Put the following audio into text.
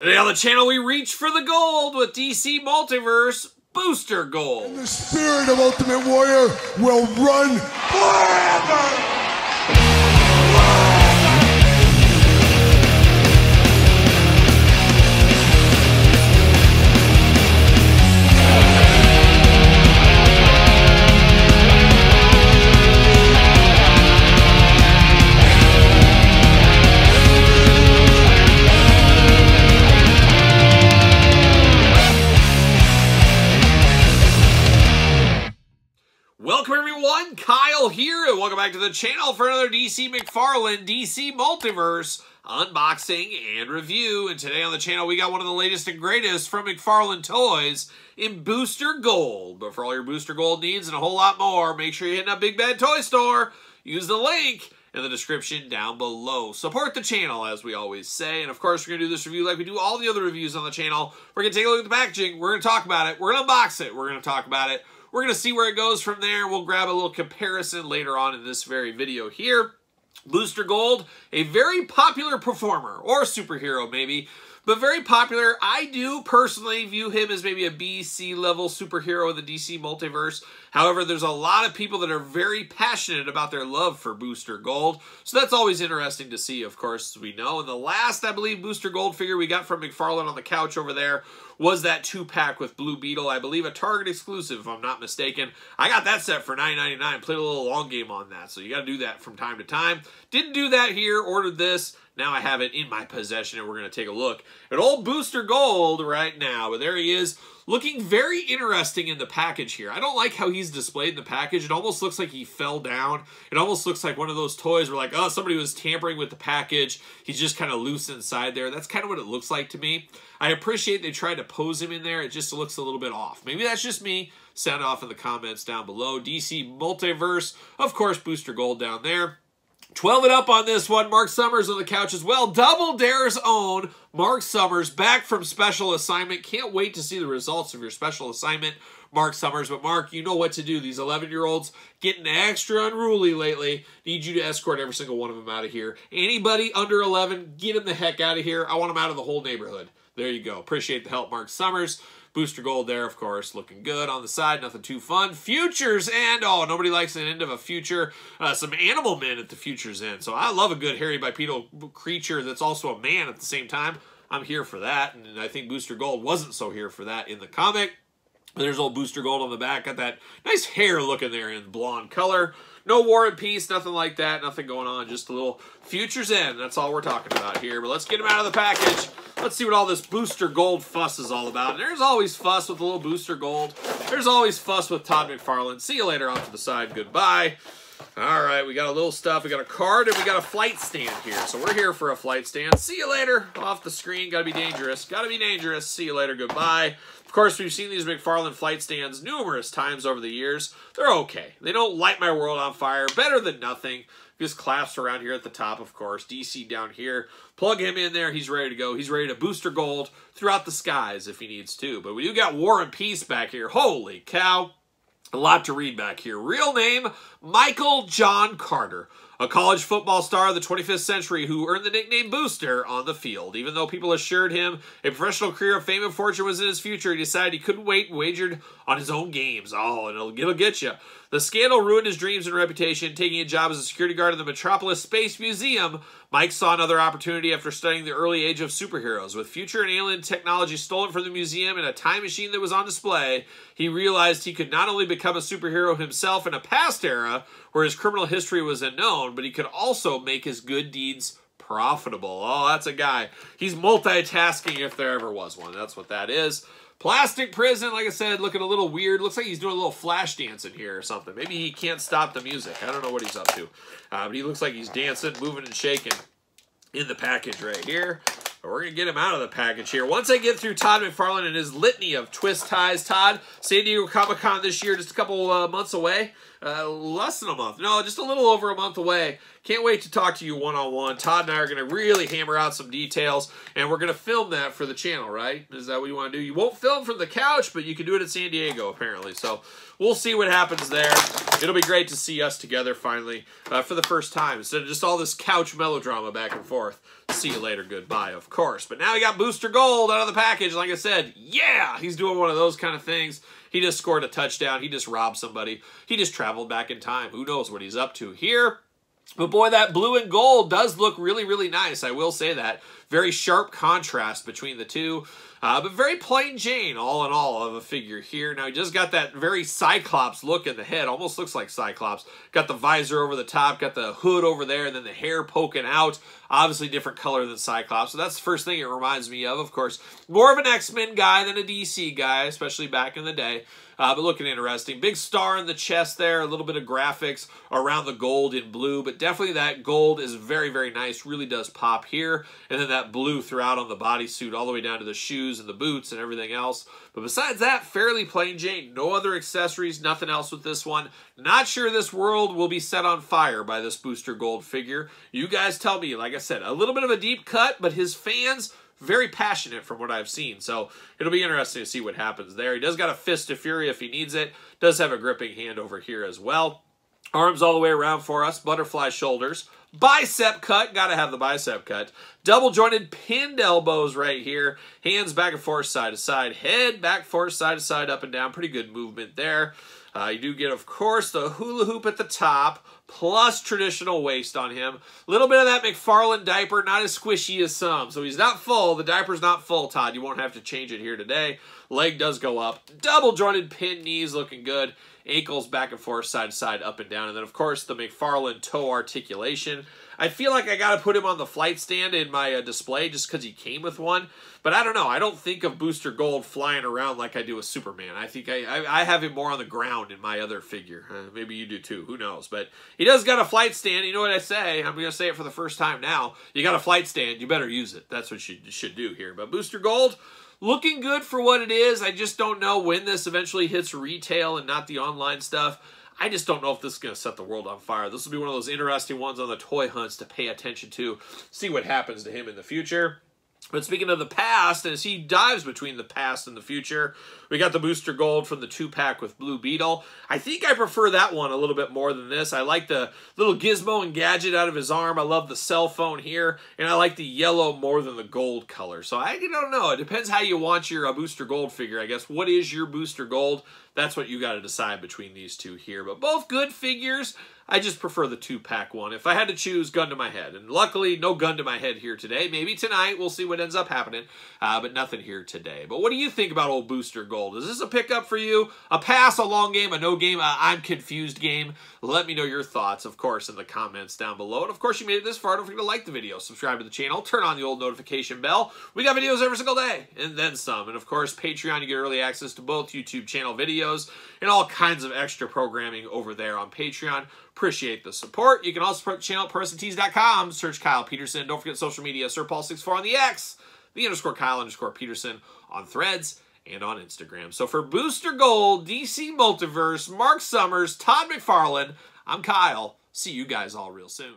Today on the channel, we reach for the gold with DC Multiverse Booster Gold. And the spirit of Ultimate Warrior will run forever! Welcome everyone, Kyle here, and welcome back to the channel for another DC McFarlane DC Multiverse unboxing and review. And today on the channel, we got one of the latest and greatest from McFarlane Toys in Booster Gold. But for all your Booster Gold needs and a whole lot more, make sure you're hitting up Big Bad Toy Store. Use the link in the description down below. Support the channel, as we always say. And of course, we're going to do this review like we do all the other reviews on the channel. We're going to take a look at the packaging. We're going to talk about it. We're going to unbox it. We're going to talk about it. We're going to see where it goes from there. We'll grab a little comparison later on in this very video here. Booster Gold, a very popular performer, or superhero maybe, but very popular. I do personally view him as maybe a B, C level superhero in the DC Multiverse. However, there's a lot of people that are very passionate about their love for Booster Gold. So that's always interesting to see, of course, as we know. And the last, I believe, Booster Gold figure we got from McFarlane on the couch over there was that 2-pack with Blue Beetle. I believe a Target exclusive, if I'm not mistaken. I got that set for $9.99. Played a little long game on that. So you got to do that from time to time. Didn't do that here. Ordered this. Now I have it in my possession, and we're going to take a look at old Booster Gold right now. But there he is, looking very interesting in the package here. I don't like how he's displayed in the package. It almost looks like he fell down. It almost looks like one of those toys where like, oh, somebody was tampering with the package. He's just kind of loose inside there. That's kind of what it looks like to me. I appreciate they tried to pose him in there. It just looks a little bit off. Maybe that's just me. Sound off in the comments down below. DC Multiverse, of course, Booster Gold down there. 12 it up on this one. Mark Summers on the couch as well. Double Dare's own Mark Summers back from special assignment. Can't wait to see the results of your special assignment, Mark Summers. But Mark, you know what to do. These 11-year-olds getting extra unruly lately. Need you to escort every single one of them out of here. Anybody under 11, get them the heck out of here. I want them out of the whole neighborhood. There you go. Appreciate the help, Mark Summers. Booster Gold there, of course, looking good on the side. Nothing too fun. Futures end. Oh, nobody likes the end of a future. Some animal men at the future's end. So I love a good hairy bipedal creature that's also a man at the same time. I'm here for that, and I think Booster Gold wasn't so here for that in the comic. There's old Booster Gold on the back. Got that nice hair looking there in blonde color. No War and Peace, nothing like that. Nothing going on. Just a little Future's End. That's all we're talking about here. But let's get him out of the package. Let's see what all this Booster Gold fuss is all about. And there's always fuss with a little Booster Gold. There's always fuss with Todd McFarlane. See you later off to the side. Goodbye. All right, we got a little stuff. We got a card and we got a flight stand here. So we're here for a flight stand. See you later. Off the screen. Got to be dangerous. Got to be dangerous. See you later. Goodbye. Of course, we've seen these McFarlane flight stands numerous times over the years. They're okay. They don't light my world on fire. Better than nothing. Just clasps around here at the top, of course. DC down here. Plug him in there. He's ready to go. He's ready to Booster Gold throughout the skies if he needs to. But we do got War and Peace back here. Holy cow. A lot to read back here. Real name, Michael John Carter. A college football star of the 25th century who earned the nickname Booster on the field. Even though people assured him a professional career of fame and fortune was in his future, he decided he couldn't wait and wagered on his own games. Oh, and it'll get you. The scandal ruined his dreams and reputation. Taking a job as a security guard in the Metropolis Space Museum, Mike saw another opportunity after studying the early age of superheroes. With future and alien technology stolen from the museum and a time machine that was on display, he realized he could not only become a superhero himself in a past era where his criminal history was unknown, but he could also make his good deeds profitable. Oh, that's a guy. He's multitasking if there ever was one. That's what that is. Plastic prison, like I said, looking a little weird. Looks like he's doing a little flash dance in here or something. Maybe he can't stop the music. I don't know what he's up to. But he looks like he's dancing, moving, and shaking in the package right here. But we're going to get him out of the package here. Once I get through Todd McFarlane and his litany of twist ties. Todd, San Diego Comic-Con this year, just a couple months away. Less than a month. No, just a little over a month away. Can't wait to talk to you one-on-one. Todd and I are going to really hammer out some details, and we're going to film that for the channel, right? Is that what you want to do? You won't film from the couch, but you can do it at San Diego, apparently. So we'll see what happens there. It'll be great to see us together, finally, for the first time, instead of just all this couch melodrama back and forth. See you later. Goodbye, of course. of course. But now he got Booster Gold out of the package. Like I said, yeah, he's doing one of those kind of things. He just scored a touchdown. He just robbed somebody. He just traveled back in time. Who knows what he's up to here? But boy, that blue and gold does look really, really nice. I will say that. Very sharp contrast between the two. But very plain Jane, all in all, of a figure here. Now, he just got that very Cyclops look in the head. Almost looks like Cyclops. Got the visor over the top, got the hood over there, and then the hair poking out. Obviously, different color than Cyclops. So that's the first thing it reminds me of. Of course, more of an X-Men guy than a DC guy, especially back in the day. But looking interesting. Big star in the chest there. A little bit of graphics around the gold in blue. But definitely that gold is very, very nice. Really does pop here. And then that blue throughout on the bodysuit all the way down to the shoes and the boots and everything else. But besides that, fairly plain Jane. No other accessories. Nothing else with this one. Not sure this world will be set on fire by this Booster Gold figure. You guys tell me. Like I said, a little bit of a deep cut. But his fans... very passionate from what I've seen, so it'll be interesting to see what happens there. He does got a fist of fury if he needs it. Does have a gripping hand over here as well. Arms all the way around for us. Butterfly shoulders. Bicep cut. Got to have the bicep cut. Double jointed pinned elbows right here. Hands back and forth, side to side. Head back, forth, side to side, up and down. Pretty good movement there. You do get, of course, the hula hoop at the top, plus traditional waist on him. A little bit of that McFarlane diaper, not as squishy as some. So he's not full. The diaper's not full, Todd. You won't have to change it here today. Leg does go up. Double jointed pin knees looking good. Ankles back and forth, side to side, up and down. And then, of course, the McFarlane toe articulation. I feel like I got to put him on the flight stand in my display just because he came with one. But I don't know. I don't think of Booster Gold flying around like I do with Superman. I think I have him more on the ground in my other figure. Maybe you do too. Who knows? But he does got a flight stand. You know what I say? I'm going to say it for the first time now. You got a flight stand. You better use it. That's what you should do here. But Booster Gold... looking good for what it is. I just don't know when this eventually hits retail and not the online stuff. I just don't know if this is going to set the world on fire. This will be one of those interesting ones on the toy hunts to pay attention to, see what happens to him in the future. But speaking of the past, as he dives between the past and the future, we got the Booster Gold from the 2-pack with Blue Beetle. I think I prefer that one a little bit more than this. I like the little gizmo and gadget out of his arm. I love the cell phone here, and I like the yellow more than the gold color. So I don't know. It depends how you want your Booster Gold figure, I guess. What is your Booster Gold? That's what you got to decide between these two here. But both good figures. I just prefer the 2-pack one. If I had to choose, gun to my head. And luckily, no gun to my head here today. Maybe tonight, we'll see what ends up happening. But nothing here today. But what do you think about old Booster Gold? Is this a pickup for you? A pass, a long game, a no game, I'm confused game? Let me know your thoughts, of course, in the comments down below. And of course, you made it this far. Don't forget to like the video, subscribe to the channel, turn on the old notification bell. We got videos every single day, and then some. And of course, Patreon, you get early access to both YouTube channel videos and all kinds of extra programming over there on Patreon. Appreciate the support. You can also support the channel at PersonTees.com. Search Kyle Peterson. Don't forget social media, SirPaul64 on the X, the _Kyle_Peterson on Threads and on Instagram. So for Booster Gold, DC Multiverse, Mark Summers, Todd McFarlane, I'm Kyle. See you guys all real soon.